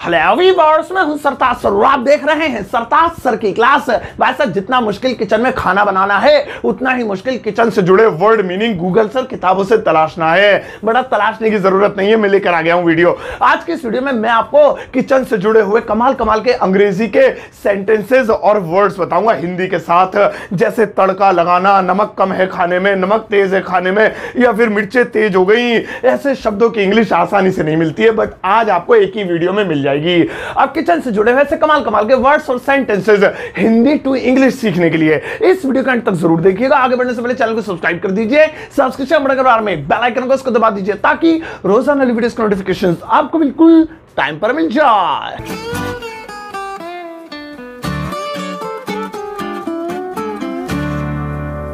Hello viewers, मैं हूं सरताज sir और आप देख रहे हैं सरताज सर की क्लास। वैसे जितना मुश्किल किचन में खाना बनाना है उतना ही मुश्किल किचन से जुड़े वर्ड मीनिंग गूगल सर किताबों से तलाशना है। बड़ा तलाशने की जरूरत नहीं है, मैं लेकर आ गया हूं वीडियो। आज की इस वीडियो में मैं आपको किचन से जुड़े हुए कमाल कमाल के अंग्रेजी के सेंटेंसेज और वर्ड्स बताऊंगा हिंदी के साथ, जैसे तड़का लगाना, नमक कम है खाने में, नमक तेज है खाने में, या फिर मिर्चें तेज हो गई। ऐसे शब्दों की इंग्लिश आसानी से नहीं मिलती है, बट आज आपको एक ही वीडियो में मिल जाएगी। अब किचन से जुड़े हुए ऐसे कमाल कमाल के वर्ड्स और सेंटेंसेस हिंदी टू इंग्लिश सीखने के लिए इस वीडियो का अंत तक जरूर देखिएगा। आगे बढ़ने से पहले चैनल को सब्सक्राइब कर दीजिए, सब्सक्रिप्शन बटन के बारे में बेल आइकन को उसको दबा दीजिए ताकि रोजाना वीडियोस के नोटिफिकेशंस आपको बिल्कुल टाइम पर मिल जाए।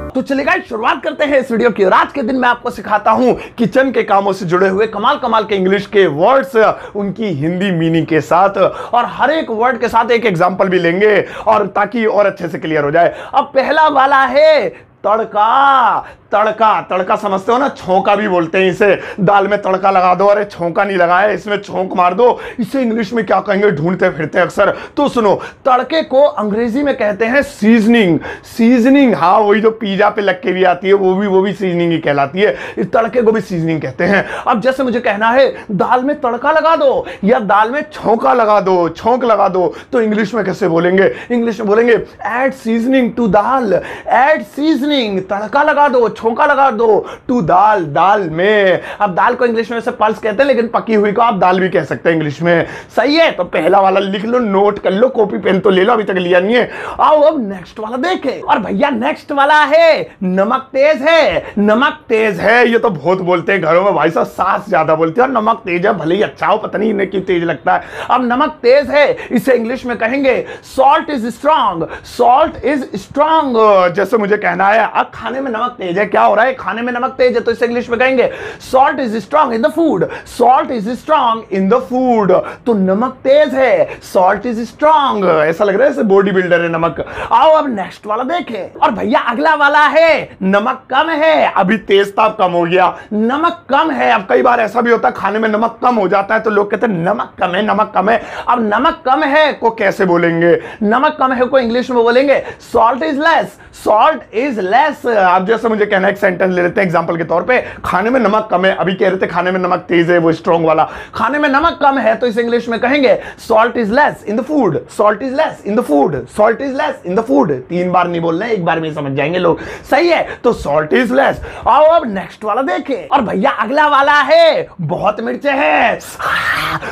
तो चलिए गाइस, शुरुआत करते हैं इस वीडियो की। और आज के दिन मैं आपको सिखाता हूं किचन के कामों से जुड़े हुए कमाल कमाल के इंग्लिश के वर्ड्स, उनकी हिंदी मीनिंग के साथ, और हर एक वर्ड के साथ एक एग्जांपल भी लेंगे और ताकि और अच्छे से क्लियर हो जाए। अब पहला वाला है तड़का। तड़का तड़का समझते हो ना, छौंका भी बोलते हैं इसे। दाल में तड़का लगा दो, अरे छौंका नहीं लगाया, इसमें छौंक मार दो। इसे इंग्लिश में क्या कहेंगे ढूंढते फिरते अक्सर। तो सुनो, तड़के को अंग्रेजी में कहते हैं सीजनिंग। सीजनिंग, हाँ वही जो पिज्जा पे लग के भी आती है, वो भी सीजनिंग ही कहलाती है। इस तड़के को भी सीजनिंग कहते हैं। अब जैसे मुझे कहना है दाल में तड़का लगा दो या दाल में छौंका लगा दो, छौंक लगा दो, तो इंग्लिश में कैसे बोलेंगे? इंग्लिश में बोलेंगे add seasoning to dal. Add seasoning, तड़का लगा दो, छौंका लगा दो टू दाल, दाल में। अब दाल को इंग्लिश में से पल्स कहते हैं, लेकिन पकी हुई को आप दाल भी कह सकते हैं इंग्लिश में। सही है, तो पहला वाला लिख लो, नोट कर लो, कॉपी पेन तो ले लो, अभी तक लिया नहीं है। आओ अब नेक्स्ट वाला देखें। और भैया नेक्स्ट वाला है नमक तेज है। नमक तेज है, ये तो बहुत बोलते हैं घरों में, भाई साहब सास ज्यादा बोलते हैं, और नमक तेज है, भले ही अच्छा हो, पता नहीं इन्हें क्यों तेज लगता है। अब नमक तेज है, इसे इंग्लिश में कहेंगे salt is strong. Salt is strong, जैसे मुझे कहना है अब खाने में नमक तेज है, क्या हो रहा है, खाने में नमक तेज है, तो इसे इंग्लिश में कहेंगे salt is strong in the food. Salt is strong in the food, तो नमक तेज है, सॉल्ट इज स्ट्रांग। ऐसा लग रहा है जैसे बॉडी बिल्डर है नमक। आओ अब नेक्स्ट वाला देखें। और भैया अगला वाला है नमक कम है। अभी तेज था, कम हो गया, नमक कम है। अब कई बार ऐसा भी होता है खाने में नमक कम हो जाता है, तो लोग कहते हैं नमक कम है, नमक कम है। अब नमक कम है को कैसे बोलेंगे? नमक कम है को इंग्लिश में बोलेंगे salt is less. Salt is less. अब जैसे मुझे कहना है, एक सेंटेंस ले लेते हैं एग्जांपल के तौर पे, खाने में नमक कम है। अभी कह रहे थे खाने में नमक तेज है, वो स्ट्रॉन्ग वाला। खाने में नमक कम है तो इसे इंग्लिश में कहेंगे salt is less in the food. Salt is less in the food. Salt is less in the food. 3 बार नहीं बोलना है, एक बार में समझ जाएंगे लोग। सही है, तो सॉल्ट इज लेस। आओ अब नेक्स्ट वाला देखें। और भैया अगला वाला है बहुत मिर्चे हैं।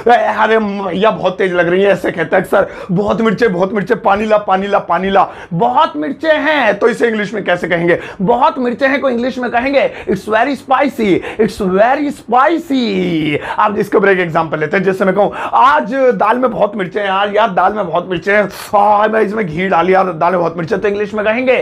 अरे भैया बहुत तेज लग रही है, ऐसे कहते हैं अक्सर, बहुत मिर्चे, बहुत मिर्चे, पानी ला, पानी ला, पानी ला। बहुत मिर्चे हैं तो इसे इंग्लिश में कैसे कहेंगे? बहुत मिर्चे हैं को इंग्लिश में कहेंगे it's very spicy. It's very spicy. आप इसके ऊपर एक एग्जांपल लेते हैं, जैसे मैं कहूं आज दाल में बहुत मिर्चे हैं, यार दाल में बहुत मिर्चे हैं, मैं इसमें घी डाल लिया, दाल में बहुत मिर्चे, तो इंग्लिश में कहेंगे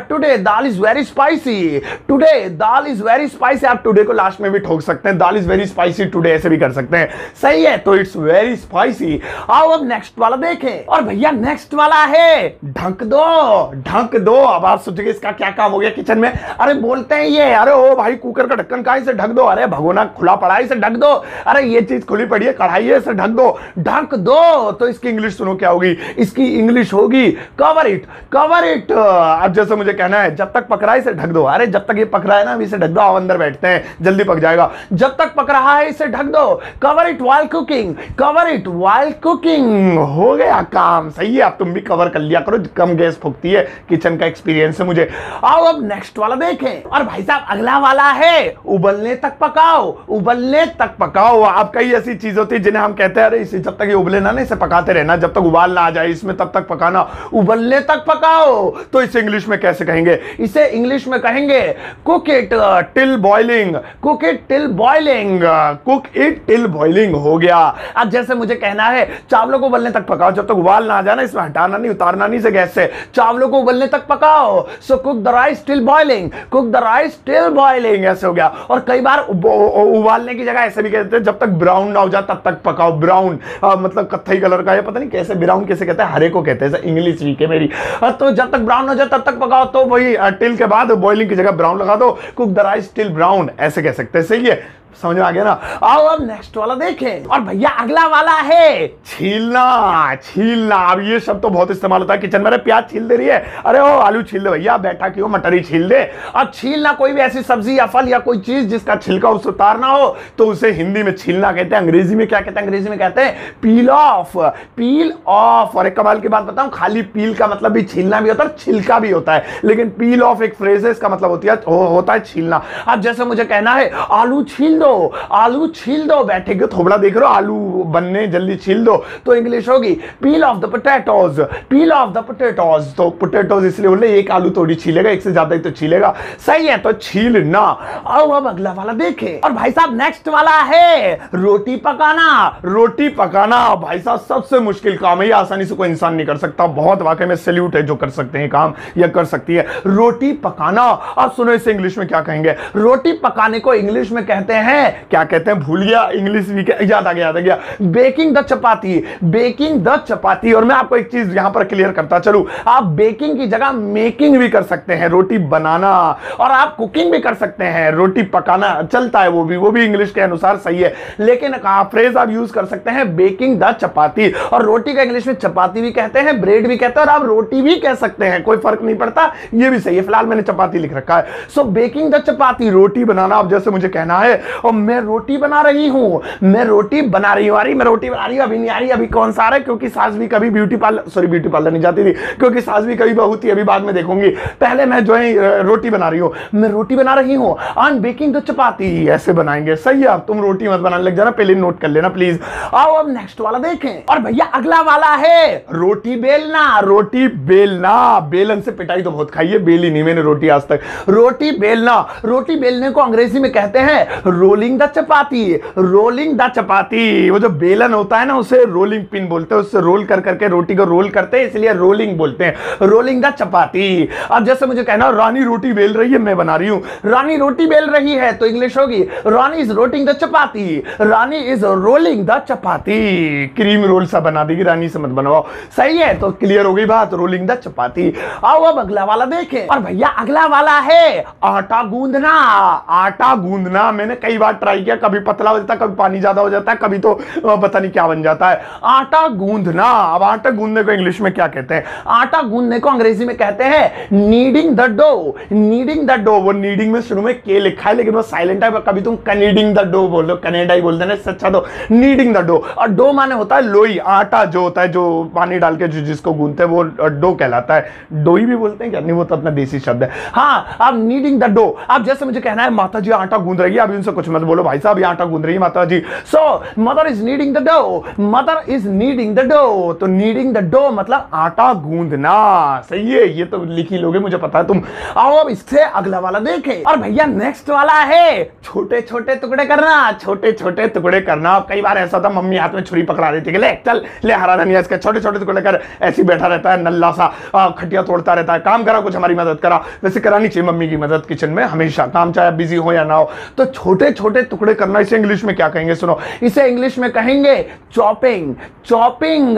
today dal is very spicy. Today dal is very spicy. आप टुडे को लास्ट में भी ठोक सकते हैं, दाल इज वेरी स्पाइसी टुडे, ऐसे भी कर सकते हैं। सही है, तो इट्स वेरी स्पाइसी। आओ अब नेक्स्ट वाला देखें। और भैया नेक्स्ट वाला है ढक दो। ढक दो। अब आप सोचेंगे इसका क्या काम हो गया किचन में? अरे बोलते हैं ये, अरे ओ भाई कुकर का ढक्कन कहां, इसे ढक दो। अरे भगोना खुला पड़ा है, इसे ढक दो। अरे ये चीज खुली पड़ी है, कढ़ाई है, इसे ढक दो। ढक दो, तो इसकी इंग्लिश सुनो क्या होगी? इसकी इंग्लिश होगी कवर इट। Cover it. अब जैसे मुझे कहना है जब तक पक रहा है इसे ढक दो। अरे जब तक ये पक रहा है ना, इसे ढक दो, आओ अंदर बैठते हैं, जल्दी पक जाएगा। जब तक पक रहा है इसे ढक दो। Cover it while cooking. Cover it while cooking, हो गया काम। सही है, अब तुम भी कवर कर लिया करो, कम गैस फूकती है, किचन का एक्सपीरियंस है मुझे। आओ अब नेक्स्ट वाला देखें। और भाई साहब अगला वाला है उबलने तक पकाओ। उबलने तक पकाओ। आप कई ऐसी चीज होती है जिन्हें हम कहते हैं अरे इसे जब तक ये उबले ना, इसे पकाते रहना, जब तक उबाल ना आ जाए इसमें तब तक पकाना। उबलने तक पकाओ, तो इसे इंग्लिश में कैसे कहेंगे? इसे इंग्लिश में कहेंगे cook it till boiling. Cook it till boiling. Cook it till boiling, हो गया। अब जैसे मुझे कहना है चावलों को उबलने तक पकाओ, जब तक उबाल ना आ जाना, इसमें हटाना नहीं, उतारना नहीं से गैस से, चावलों को उबलने तक पकाओ। So cook the rice till boiling. Cook the rice till boiling, ऐसे हो गया। और कई बार उबालने की जगह ऐसे भी कहते हैं जब तक ब्राउन ना हो जाए तब तक पकाओ। ब्राउन मतलब कत्थई कलर का, ये पता नहीं कैसे ब्राउन कैसे कहते हैं, हरे को कहते हैं, इंग्लिश वीक है मेरी। तो जब तक ब्राउन हो जाए तब तक पकाओ, तो वही टिल के बाद बॉइलिंग की जगह ब्राउन लगा दो। Cook the rice till brown, ऐसे कह सकते हैं। सही है, समझ में आ गया ना। आओ अब नेक्स्ट वाला देखें। और भैया अगला वाला है छीलना। छीलना, अब ये शब्द तो बहुत इस्तेमाल होता है किचन में। अरे प्याज छील दे रही है, अरे ओ आलू छील दे भैया, बैठा क्यों, मटर ही छील दे। अब छीलना कोई भी ऐसी सब्जी या फल या कोई चीज जिसका छिलका उसे उतारना हो तो उसे हिंदी में छीलना कहते हैं। अंग्रेजी में क्या कहते हैं? अंग्रेजी में कहते हैं पील ऑफ। Peel of. और एक कमाल की बात बताऊं, खाली पील का मतलब भी छीलना भी होता है, छिलका भी होता है, लेकिन पील ऑफ एक फ्रेज है, इसका मतलब होता है छीलना। अब जैसे मुझे कहना है आलू छील दो, आलू छील दो, बैठे के थोबड़ा देख रहे हो, आलू बनने जल्दी छील दो, तो इंग्लिश होगी पील of the potatoes. Peel of the potatoes. तो पोटैटोज इसलिए बोले एक आलू थोड़ी छीलेगा, एक से ज्यादा ही तो छीलेगा। सही है, तो छीलना। आओ अब अगला वाला देखें। और भाई साहब नेक्स्ट वाला है रोटी पकाना। रोटी पकाना भाई साहब सबसे मुश्किल काम है, ये आसानी से कोई इंसान नहीं कर सकता। बहुत वाकई में सैल्यूट है जो कर सकते हैं काम या कर सकती है। रोटी पकाना। अब सुनो इसे इंग्लिश में क्या कहेंगे। रोटी पकाने को इंग्लिश में कहते हैं, क्या कहते हैं भूल गया, इंग्लिश भी याद आ गया baking the chapati. Baking the chapati. और मैं आपको एक चीज यहां पर क्लियर करता चलूं, आप बेकिंग की जगह मेकिंग भी कर सकते हैं, रोटी बनाना, और आप कुकिंग भी कर सकते हैं, रोटी पकाना चलता है, वो भी इंग्लिश के अनुसार सही है। लेकिन फ्रेज आप यूज कर सकते हैं बेकिंग द चपाती। और रोटी का इंग्लिश में चपाती भी कहते हैं, ब्रेड भी कहते हैं, और आप रोटी भी कह सकते हैं, कोई फर्क नहीं पड़ता, ये भी सही है। फिलहाल मैंने चपाती लिख रखा है। सो बेकिंग द चपाती, रोटी बनाना। अब जैसे मुझे कहना है और मैं रोटी बना रही हूं, मैं रोटी बना रही हूं, अरे मैं रोटी बना रही हूं, अभी नहीं आ रही, अभी कौन सा आ रहा है, क्योंकि सास भी कभी ब्यूटी पार्लर नहीं जाती थी, क्योंकि सास भी कभी बहू थी, अभी बाद में देखूंगी। पहले मैं जो है रोटी बना रही हूं, मैं रोटी बना रही हूं, आई एम बेकिंग द चपाती। ऐसे बनाएंगे, सही है। अब तुम रोटी मत बनाने लग जाना, पहले नोट कर लेना प्लीज। आओ अब नेक्स्ट वाला देखें। और भैया अगला वाला है रोटी बेलना। रोटी बेलना, बेलन से पिटाई तो बहुत खाई है, बेली नहीं मैंने रोटी आज तक। रोटी बेलना। रोटी बेलने को अंग्रेजी में कहते हैं rolling the chapati. Rolling the chapati. वो जो बेलन होता है ना उसे रोलिंग पिन बोलते हैं, उससे रोल कर करके रोटी को रोल करते हैं, इसलिए रोलिंग बोलते हैं, रोलिंग द चपाती। अब जैसे मुझे कहना रानी रोटी बेल रही है, मैं बना रही हूं, रानी रोटी बेल रही है, तो इंग्लिश होगी Rani is rolling the chapati. Rani is rolling the chapati. Cream roll सा बना देगी, रानी से मत बनवाओ। सही है, तो क्लियर हो गई बात, रोलिंग द चपाती। आओ अब अगला वाला देखें। और भैया अगला वाला है आटा गूंदना। आटा गूंदना मैंने कई बार ट्राई किया, कभी पतला हो जाता है, कभी पानी ज्यादा हो जाता है, कभी तो पता नहीं क्या बन जाता है। आटा गूंदना। अब आटा गूंदने को इंग्लिश में क्या कहते हैं? आटा गूंदने को अंग्रेजी में कहते हैं kneading the dough. Kneading the dough. वो नीडिंग में शुरू में के लिखा है, लेकिन वो साइलेंट है, कभी तुम कनीडिंग द डो बोल लो, कनेडा ही बोल देना, अच्छा तो नीडिंग द डो। और डो माने होता है लोई, आटा जो होता है जो पानी डाल के जिसको गूंदते हैं वो डो कहलाता है। डोई भी बोलते हैं क्या? नहीं, वो तो अपना देसी शब्द है। हाँ, अब नीडिंग द डो। अब जैसे मुझे कहना है माता जी आटा गूंद रही है, अभी उनसे कुछ मत बोलो भाई साहब, ये आटा गूंद रही है माता जी। So mother is kneading the dough. Mother is kneading the dough. तो नीडिंग द डो मतलब आटा गूंदना। सही है, ये तो लिख ही लोगे, मुझे पता है तुम। आओ अब इससे अगला वाला देखें। और भैया नेक्स्ट वाला है छोटे छोटे टुकड़े करना। छोटे छोटे टुकड़े करना। कई बार ऐसा था मम्मी हाथ में छुरी पकड़ा देती है, ले चल ले हरा धनिया इसके छोटे छोटे टुकड़े कर, ऐसी बैठा रहता है नल्ला सा, खटिया तोड़ता रहता है, काम करा कुछ हमारी मदद करा। वैसे करानी चाहिए मम्मी की मदद किचन में हमेशा, काम चाहे बिजी हो या ना हो। तो छोटे छोटे टुकड़े करना, इसे इंग्लिश में क्या कहेंगे? सुनो, इसे इंग्लिश में कहेंगे चॉपिंग। चॉपिंग।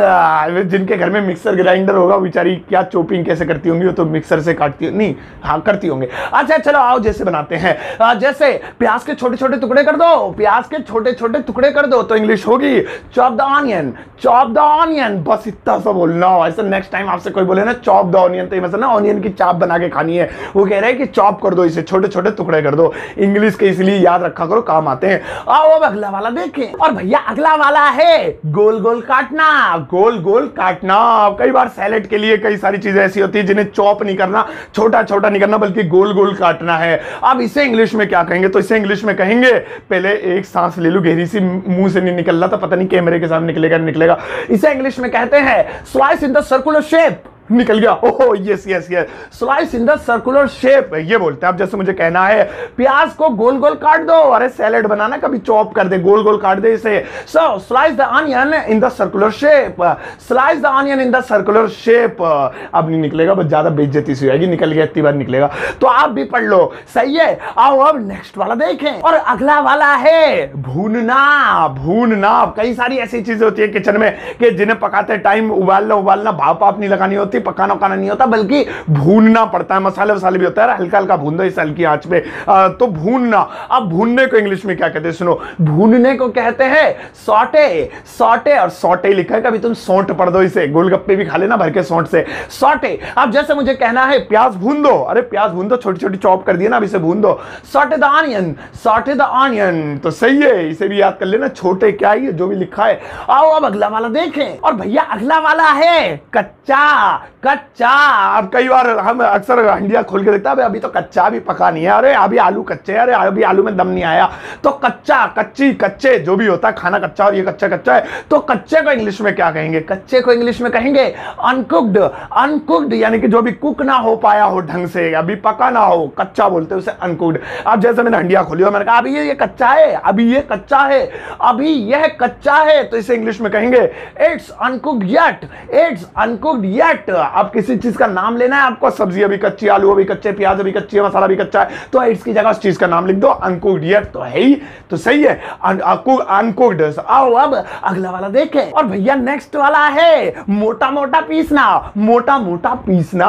जिनके घर में मिक्सर ग्राइंडर होगा बेचारी क्या चॉपिंग कैसे करती होंगी, वो तो मिक्सर से काटती नहीं, हाँ करती होंगे। अच्छा चलो आओ जैसे बनाते हैं, जैसे प्याज के छोटे छोटे टुकड़े कर दो, प्याज के छोटे छोटे टुकड़े कर दो, तो इंग्लिश होगी chop the onion. Chop the onion. बस इतना सा बोलना हो। ऐसे नेक्स्ट टाइम आपसे कोई बोले ना चॉप द ऑनियन, तो मतलब ना ऑनियन की चाप बना के खानी है, वो कह रहे हैं कि चॉप कर दो, इसे छोटे छोटे टुकड़े कर दो। इंग्लिश के इसलिए याद रखा करो, काम आते हैं। आओ अब अगला वाला देखें। और भैया अगला वाला है गोल गोल काटना। गोल गोल काटना। कई बार सैलेड के लिए कई सारी चीजें ऐसी होती है जिन्हें चॉप नहीं करना, छोटा छोटा नहीं करना, बल्कि गोल गोल काटना है। अब इसे इंग्लिश में क्या कहेंगे? तो इसे इंग्लिश में कहेंगे, पहले एक सांस ले लो गहरी सी, मुंह से नहीं निकल रहा था, पता नहीं कैमरे के सामने निकलेगा। इसे इंग्लिश में कहते हैं slice in the circular shape. निकल गया। Oh yes yes yes, slice in the circular shape ये बोलते हैं। अब जैसे मुझे कहना है प्याज को गोल गोल काट दो, अरे सैलेड बनाना कभी चॉप कर दे, गोल गोल काट दे इसे। So slice the onion in the circular shape. Slice the onion in the circular shape. अब नहीं निकलेगा, बस ज्यादा बेइज्जती सी होगी, निकल गया, इतनी बार निकलेगा, तो आप भी पढ़ लो। सही है। आओ अब नेक्स्ट वाला देखें। और अगला वाला है भूनना। भूनना। कई सारी ऐसी चीजें होती है किचन में कि जिन्हें पकाते टाइम उबालना भाप नहीं लगानी होती, पकाना उकाना नहीं होता, बल्कि भूनना पड़ता है। मसाले वसाले भी होता है, हल्का हल्का भून दो इस हल्की आंच पे, तो भूनना। अब भूनने को इंग्लिश में क्या कहते हैं सुनो, भूनने को कहते हैं सॉटे। सॉटे और सॉटे लिखा है, कभी तुम सौंठ पढ़ दो इसे, गोलगप्पे भी खा लेना भर के सौंठ से, सॉटे। अब जैसे मुझे कहना है प्याज भून दो, अरे प्याज भून दो, छोटी छोटी चॉप कर दिए ना, अब इसे भून दो, saute the onion, saute the onion. तो सही है, इसे भी याद कर लेना, छोटे क्या ही है जो भी लिखा है। आओ अब अगला वाला देखें, और भैया अगला वाला है कच्चा। कच्चा, अब कई बार हम अक्सर हंडिया खोल के देखते हैं अभी तो कच्चा भी पका नहीं है, अरे अभी आलू कच्चे, अरे अभी आलू में दम नहीं आया। तो कच्चा, कच्ची, कच्चे जो भी होता है, खाना कच्चा और ये कच्चा कच्चा है, तो कच्चे को इंग्लिश में क्या कहेंगे? कच्चे को इंग्लिश में कहेंगे अनकुक्ड। अनकुक्ड यानी कि जो भी कुक ना हो पाया हो ढंग से, अभी पका ना हो, कच्चा बोलते हैं उसे अनकुक्ड। अब जैसे मैंने हंडिया खोली और मैंने कहा अभी ये कच्चा है, अभी ये कच्चा है, अभी यह कच्चा है, तो इसे इंग्लिश में कहेंगे it's uncooked yet, it's uncooked yet. अब किसी चीज का नाम लेना है आपको, सब्जी अभी कच्ची, आलू अभी कच्चे, प्याज अभी कच्ची है, मसाला भी कच्चा है, तो इट्स की जगह उस चीज का नाम लिख दो, अनकुक्ड येट। तो है ही, तो सही है, अनकुक्ड। आओ अब अगला वाला देखें, और भैया नेक्स्ट वाला है मोटा मोटा पीसना। मोटा मोटा पीसना।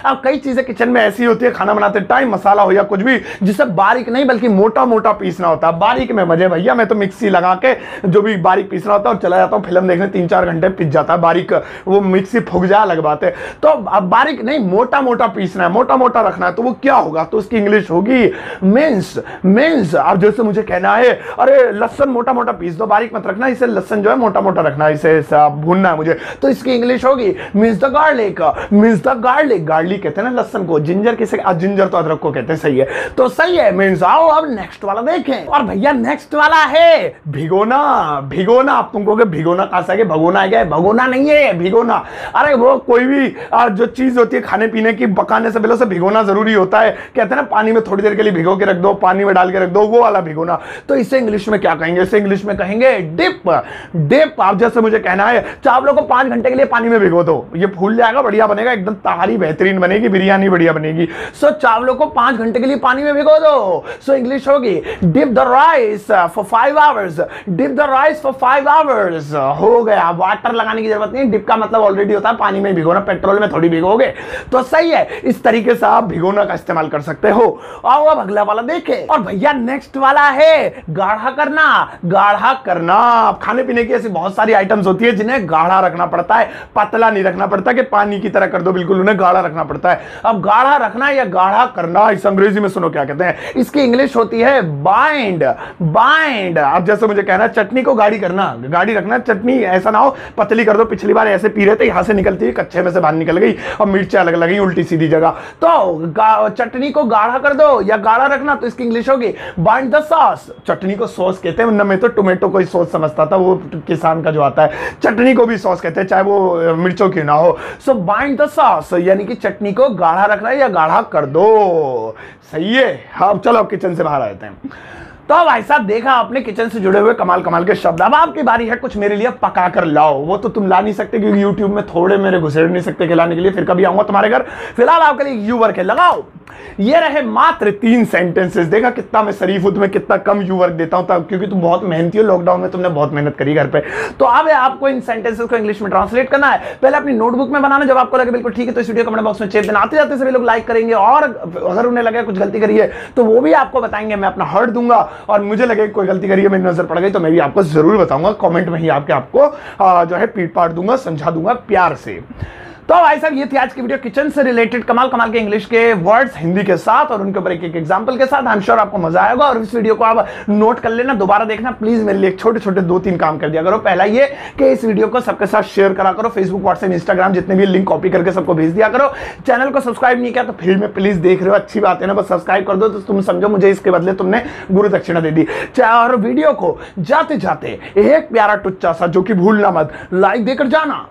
अब कई चीजें किचन में ऐसी होती है खाना बनाते टाइम, मसाला हो या कुछ भी, जिसे बारीक नहीं बल्कि मोटा मोटा पीसना होता है। बारीक में मजे भैया, मैं तो मिक्सी लगा के जो भी बारीक पीसना होता है और चला जाता हूँ फिल्म देखने, 3-4 घंटे पिस जाता है बारीक, वो मिक्सी फूक जा अलग बात है। तो अब बारीक नहीं, मोटा मोटा पीसना है, मोटा मोटा रखना है, तो वो क्या होगा? तो उसकी इंग्लिश होगी मिन्स। मिन्स। अब जैसे मुझे कहना है अरे लहसुन मोटा मोटा पीस दो, बारीक मत रखना, इसे लहसुन जो है मोटा मोटा रखना, इसे भूनना है मुझे, तो इसकी इंग्लिश होगी means the garlic. Means the garlic. Garlic कहते हैं ना लहसुन को, जिंजर किसे, जिंजर तो अदरक को कहते हैं, सही है, तो सही है मिन्स। आओ अब नेक्स्ट वाला देखें, और भैया नेक्स्ट वाला है भिगोना। भिगोना। आप तुमको भिगोना कहां से, भगोना है क्या? भगोना नहीं है, भिगोना। अरे वो कोई भी जो चीज होती है खाने पीने की, पकाने से पहले उसे भिगोना जरूरी होता है। कहते हैं ना पानी में थोड़ी देर के लिए भिगो के रख दो, पानी में डाल के रख दो, वो वाला भिगोना। तो इसे इंग्लिश में क्या कहेंगे? इसे इंग्लिश में कहेंगे डिप। डिप। आप जैसे मुझे कहना है चावलों को 5 घंटे के लिए पानी में भिगो दो, ये फूल जाएगा, बढ़िया बनेगा, एकदम तहारी बेहतरीन बनेगी, बिरयानी बढ़िया बनेगी। सो चावलों को 5 घंटे के लिए पानी में भिगो दो। सो इंग्लिश होगी dip the rice for 5 hours. Dip the rice for 5 hours. हो गया, वाटर लगाने की जरूरत नहीं, डिप का मतलब ऑलरेडी होता है पानी में भिगोना, पेट्रोल में थोड़ी भिगोगे। तो सही है, इस तरीके से आप भिगोना का इस्तेमाल कर सकते हो। आओ अब अगला वाला देखें, और भैया नेक्स्ट वाला है गाढ़ा करना। गाढ़ा करना। खाने पीने की ऐसी बहुत सारी आइटम्स होती है जिन्हें गाढ़ा रखना पड़ता है, पतला नहीं रखना पड़ता कि पानी की तरह कर दो, बिल्कुल उन्हें गाढ़ा रखना पड़ता है। अब गाढ़ा रखना या गाढ़ा करना, इस अंग्रेजी में सुनो क्या कहते हैं, इसकी इंग्लिश होती है बाइंड। बाइंड। अब जैसे मुझे कहना चटनी को गाढ़ी करना, गाढ़ी रखना, चटनी ऐसा ना हो पतली कर दो, पिछली बार ऐसे पी रहे थे यहां से निकलती हुई कच्चे में से बाहर निकल गई और मिर्चें अलग लगी उल्टी सीधी जगह, तो चटनी को गाढ़ा कर दो या गाढ़ा रखना, तो इसकी इंग्लिश होगी बाइंड द सॉस। चटनी को सॉस कहते हैं, वरना मैं तो टोमेटो को ही सॉस समझता था, वो किसान का जो आता है। चटनी को भी सॉस कहते हैं चाहे वो मिर्चों की ना हो। सो बाइंड द सॉस यानी कि चटनी को गाढ़ा रखना या गाढ़ा कर दो। सही है। हाँ चलो किचन से बाहर आते हैं। तो भाई साहब देखा आपने किचन से जुड़े हुए कमाल कमाल के शब्द। अब आपकी बारी है कुछ मेरे लिए पका कर लाओ। वो तो तुम ला नहीं सकते क्योंकि यूट्यूब में थोड़े मेरे घुसेड़ नहीं सकते खिलाने के लिए, फिर कभी आऊंगा तुम्हारे घर। फिलहाल आपके लिए यू वर्क है, लगाओ। ये रहे मात्र 3 सेंटेंसेस। देखा कितना मैं शरीफ हूं, तुम्हें कितना कम यू वर्क देता हूं, तब क्योंकि तुम बहुत मेहनती हो, लॉकडाउन में तुमने बहुत मेहनत करी घर पे। तो अब आपको इन सेंटेंसेस को इंग्लिश में ट्रांसलेट करना है। पहले अपनी नोटबुक में बनाना, जब आपको लगे बिल्कुल ठीक है तो इस वीडियो कमेंट बॉक्स में चेप देना। आते जाते सभी लोग लाइक करेंगे, और अगर उन्हें लगे कुछ गलती करी है तो वो भी आपको बताएंगे, मैं अपना हर्ट दूंगा। और मुझे लगे कोई गलती करी है, मेरी नजर पड़ गई, तो मैं भी आपको जरूर बताऊंगा, कमेंट में ही आपको जो है पीट पाट दूंगा, समझा दूंगा प्यार से। तो भाई साहब ये थी आज की वीडियो किचन से रिलेटेड कमाल कमाल के इंग्लिश के वर्ड्स हिंदी के साथ और उनके ऊपर एक एग्जांपल के साथ। आई एम श्योर आपको मजा आएगा और इस वीडियो को आप नोट कर लेना, दोबारा देखना प्लीज। मेरे लिए छोटे छोटे 2-3 काम कर दिया करो। पहला ये कि इस वीडियो को सबके साथ शेयर करा करो, फेसबुक, व्हाट्सएप, इंस्टाग्राम जितने भी लिंक कॉपी करके सबको भेज दिया करो। चैनल को सब्सक्राइब नहीं किया तो फ्री में प्लीज देख रहे हो, अच्छी बात है ना, बस सब्सक्राइब कर दो तो तुम समझो मुझे इसके बदले तुमने गुरु दक्षिणा दे दी। और वीडियो को जाते जाते एक प्यारा टुच्चा सा जो कि भूलना मत, लाइक देकर जाना।